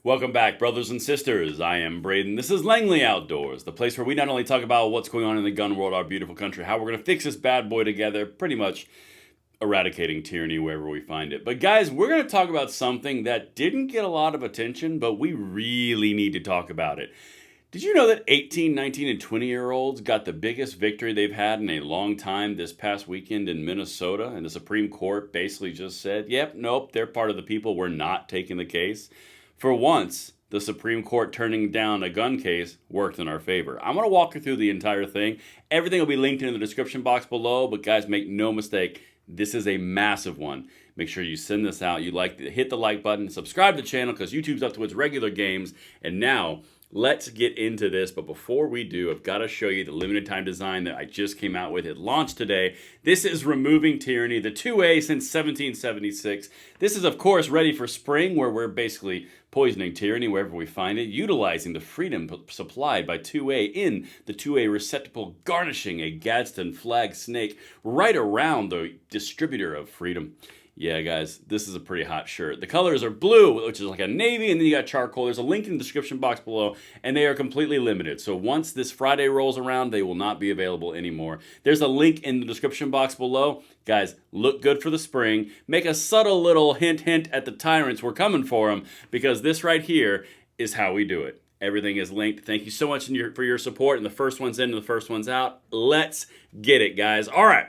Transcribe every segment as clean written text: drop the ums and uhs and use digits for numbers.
Welcome back, brothers and sisters. I am Braden. This is Langley Outdoors, the place where we not only talk about what's going on in the gun world, our beautiful country, how we're going to fix this bad boy together, pretty much eradicating tyranny wherever we find it. But guys, we're going to talk about something that didn't get a lot of attention, but we really need to talk about it. Did you know that 18, 19, and 20-year-olds got the biggest victory they've had in a long time this past weekend in Minnesota? And the Supreme Court basically just said, yep, nope, they're part of the people. We're not taking the case. For once, the Supreme Court turning down a gun case worked in our favor. I'm going to walk you through the entire thing. Everything will be linked in the description box below, but guys, make no mistake, this is a massive one. Make sure you send this out. Hit the like button, subscribe to the channel because YouTube's up to its regular games. And now, let's get into this, but before we do, I've got to show you the limited time design that I just came out with. It launched today. This is Removing Tyranny, the 2A since 1776. This is, of course, ready for spring, where we're basically poisoning tyranny wherever we find it, utilizing the freedom supplied by 2A in the 2A receptacle, garnishing a Gadsden flag snake right around the distributor of freedom. Yeah, guys, this is a pretty hot shirt. The colors are blue, which is like a navy, and then you got charcoal. There's a link in the description box below, and they are completely limited. So once this Friday rolls around, they will not be available anymore. There's a link in the description box below. Guys, look good for the spring. Make a subtle little hint at the tyrants. We're coming for them, because this right here is how we do it. Everything is linked. Thank you so much for your support, and the first one's in and the first one's out. Let's get it, guys. All right.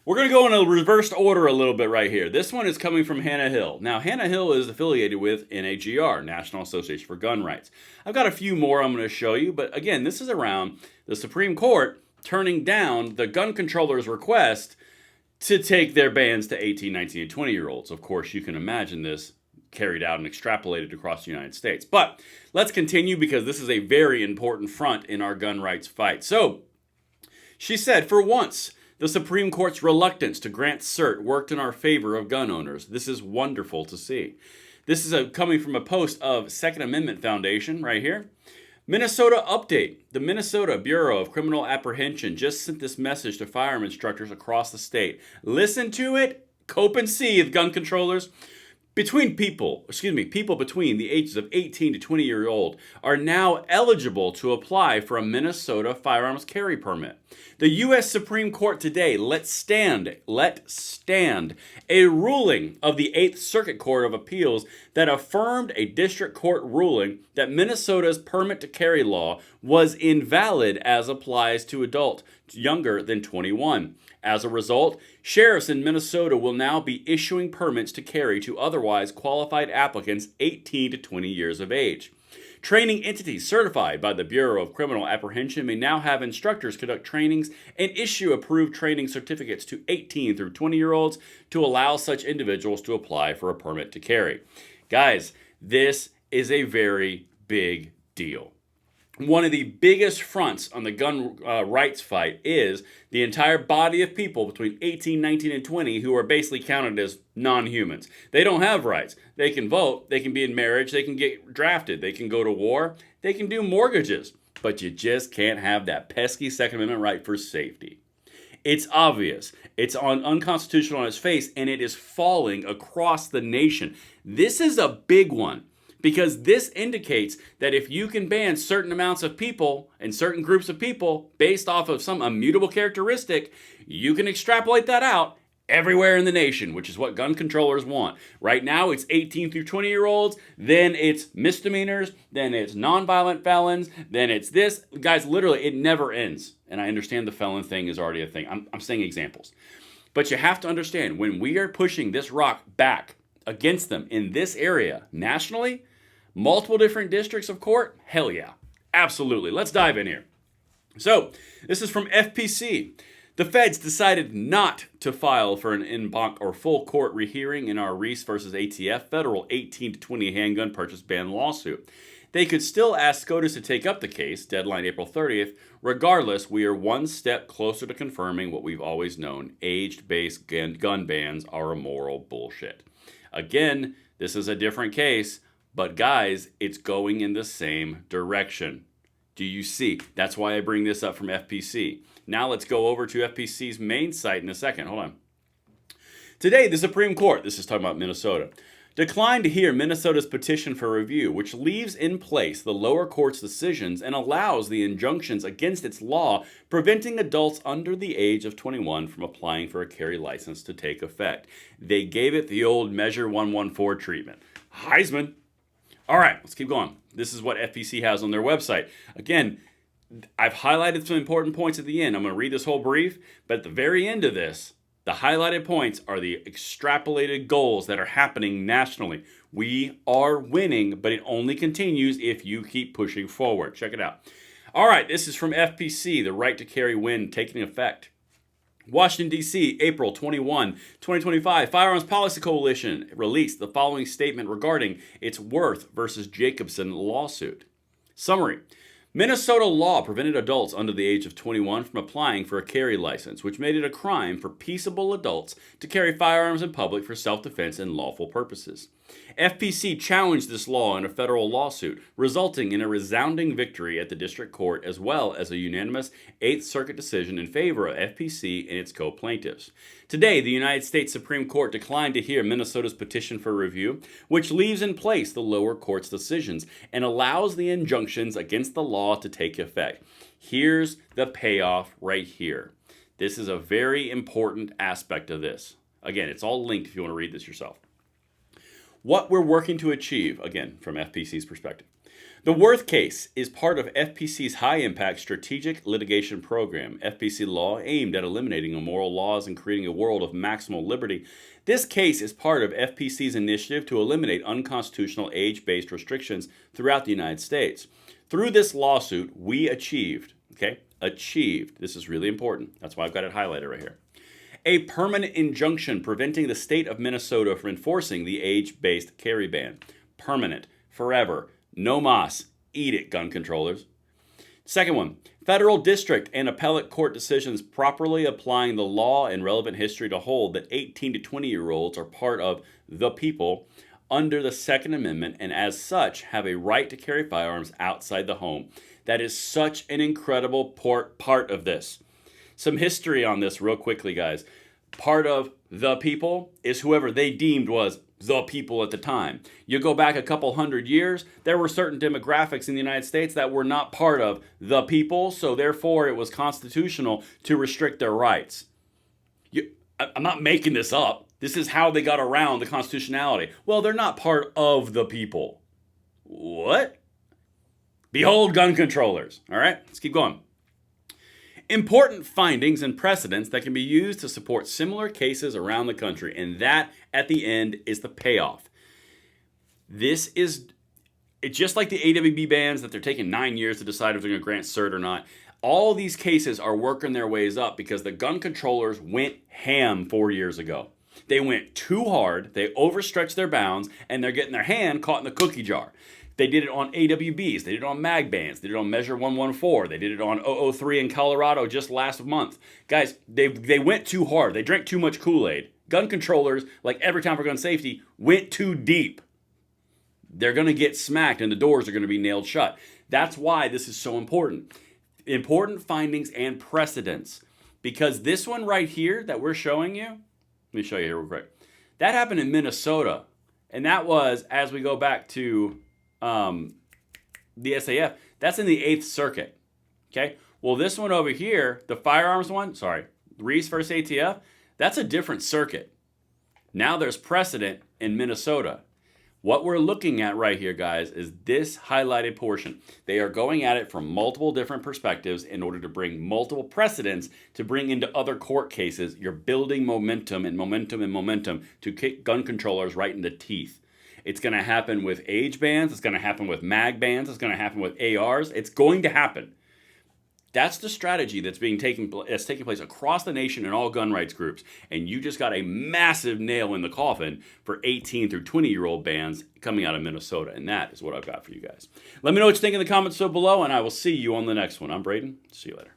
We're going to go in a reversed order a little bit right here. This one is coming from Hannah Hill. Now, Hannah Hill is affiliated with NAGR, National Association for Gun Rights. I've got a few more I'm going to show you, but again, this is around the Supreme Court turning down the gun controllers' request to take their bans to 18, 19, and 20-year-olds. Of course, you can imagine this carried out and extrapolated across the United States. But let's continue because this is a very important front in our gun rights fight. So, she said, for once, the Supreme Court's reluctance to grant cert worked in our favor of gun owners. This is wonderful to see. This is coming from a post of Second Amendment Foundation right here. Minnesota update. The Minnesota Bureau of Criminal Apprehension just sent this message to firearm instructors across the state. Listen to it. Cope and seethe, gun controllers. People between the ages of 18 to 20-year-old are now eligible to apply for a Minnesota firearms carry permit. The U.S. Supreme Court today let stand a ruling of the 8th Circuit Court of Appeals that affirmed a district court ruling that Minnesota's permit to carry law was invalid as applies to adults younger than 21. As a result, sheriffs in Minnesota will now be issuing permits to carry to otherwise qualified applicants 18 to 20 years of age. Training entities certified by the Bureau of Criminal Apprehension may now have instructors conduct trainings and issue approved training certificates to 18 through 20-year-olds to allow such individuals to apply for a permit to carry. Guys, this is a very big deal. One of the biggest fronts on the gun rights fight is the entire body of people between 18, 19, and 20 who are basically counted as non-humans. They don't have rights. They can vote, they can be in marriage, they can get drafted, they can go to war, they can do mortgages, but you just can't have that pesky Second Amendment right for safety. It's obvious. It's unconstitutional on its face, and it is falling across the nation. This is a big one. Because this indicates that if you can ban certain amounts of people and certain groups of people based off of some immutable characteristic, you can extrapolate that out everywhere in the nation, which is what gun controllers want. Right now, it's 18 through 20-year-olds, then it's misdemeanors, then it's nonviolent felons, then it's this. Guys, literally, it never ends. And I understand the felon thing is already a thing. I'm saying examples. But you have to understand, when we are pushing this rock back against them in this area nationally, multiple different districts of court, hell yeah, absolutely. Let's dive in here. So, this is from FPC. The feds decided not to file for an en banc or full court rehearing in our Reese versus ATF federal 18 to 20 handgun purchase ban lawsuit. They could still ask SCOTUS to take up the case, deadline April 30th. Regardless, we are one step closer to confirming what we've always known. Age-based gun bans are immoral bullshit. Again, this is a different case, but guys, it's going in the same direction. Do you see? That's why I bring this up from FPC. Now let's go over to FPC's main site in a second. Hold on. Today, the Supreme Court, this is talking about Minnesota, declined to hear Minnesota's petition for review, which leaves in place the lower court's decisions and allows the injunctions against its law preventing adults under the age of 21 from applying for a carry license to take effect. They gave it the old Measure 114 treatment. Heisman. All right, let's keep going. This is what FPC has on their website. Again, I've highlighted some important points at the end. I'm going to read this whole brief, but at the very end of this, the highlighted points are the extrapolated goals that are happening nationally. We are winning, but it only continues if you keep pushing forward. Check it out. All right, this is from FPC, the right to carry win taking effect. Washington, D.C., April 21, 2025, Firearms Policy Coalition released the following statement regarding its Worth versus Jacobson lawsuit. Summary. Minnesota law prevented adults under the age of 21 from applying for a carry license, which made it a crime for peaceable adults to carry firearms in public for self-defense and lawful purposes. FPC challenged this law in a federal lawsuit, resulting in a resounding victory at the district court as well as a unanimous 8th Circuit decision in favor of FPC and its co-plaintiffs. Today, the United States Supreme Court declined to hear Minnesota's petition for review, which leaves in place the lower court's decisions and allows the injunctions against the law to take effect. Here's the payoff right here. This is a very important aspect of this. Again, it's all linked if you want to read this yourself. What we're working to achieve, again, from FPC's perspective. The Worth case is part of FPC's high-impact strategic litigation program, FPC law aimed at eliminating immoral laws and creating a world of maximal liberty. This case is part of FPC's initiative to eliminate unconstitutional age-based restrictions throughout the United States. Through this lawsuit, we achieved, this is really important. That's why I've got it highlighted right here. A permanent injunction preventing the state of Minnesota from enforcing the age-based carry ban. Permanent, forever, no mas. Eat it, gun controllers. Second one, federal district and appellate court decisions properly applying the law and relevant history to hold that 18 to 20-year-olds are part of the people under the Second Amendment and as such have a right to carry firearms outside the home. That is such an incredible part of this. Some history on this real quickly, guys. Part of the people is whoever they deemed was the people at the time. You go back a couple hundred years, there were certain demographics in the United States that were not part of the people, so therefore it was constitutional to restrict their rights. I'm not making this up. This is how they got around the constitutionality. Well, they're not part of the people. What? Behold gun controllers. All right, let's keep going. Important findings and precedents that can be used to support similar cases around the country. And that, at the end, is the payoff. It's just like the AWB bans that they're taking 9 years to decide if they're going to grant cert or not. All these cases are working their ways up because the gun controllers went ham 4 years ago. They went too hard, they overstretched their bounds, and they're getting their hand caught in the cookie jar. They did it on AWBs, they did it on mag bans, they did it on Measure 114, they did it on 003 in Colorado just last month. Guys, they went too hard, they drank too much Kool-Aid. Gun controllers, like every time for gun safety, went too deep. They're going to get smacked and the doors are going to be nailed shut. That's why this is so important. Important findings and precedents. Because this one right here that we're showing you, let me show you here real quick. That happened in Minnesota. And that was, as we go back to the SAF, that's in the 8th Circuit. Okay? Well, this one over here, the firearms one, Reese versus ATF, that's a different circuit. Now there's precedent in Minnesota. What we're looking at right here, guys, is this highlighted portion. They are going at it from multiple different perspectives in order to bring multiple precedents to bring into other court cases. You're building momentum and momentum and momentum to kick gun controllers right in the teeth. It's going to happen with age bans. It's going to happen with mag bans. It's going to happen with ARs. It's going to happen. That's the strategy that's taking place across the nation in all gun rights groups. And you just got a massive nail in the coffin for 18 through 20-year-old bans coming out of Minnesota. And that is what I've got for you guys. Let me know what you think in the comments below, and I will see you on the next one. I'm Braden. See you later.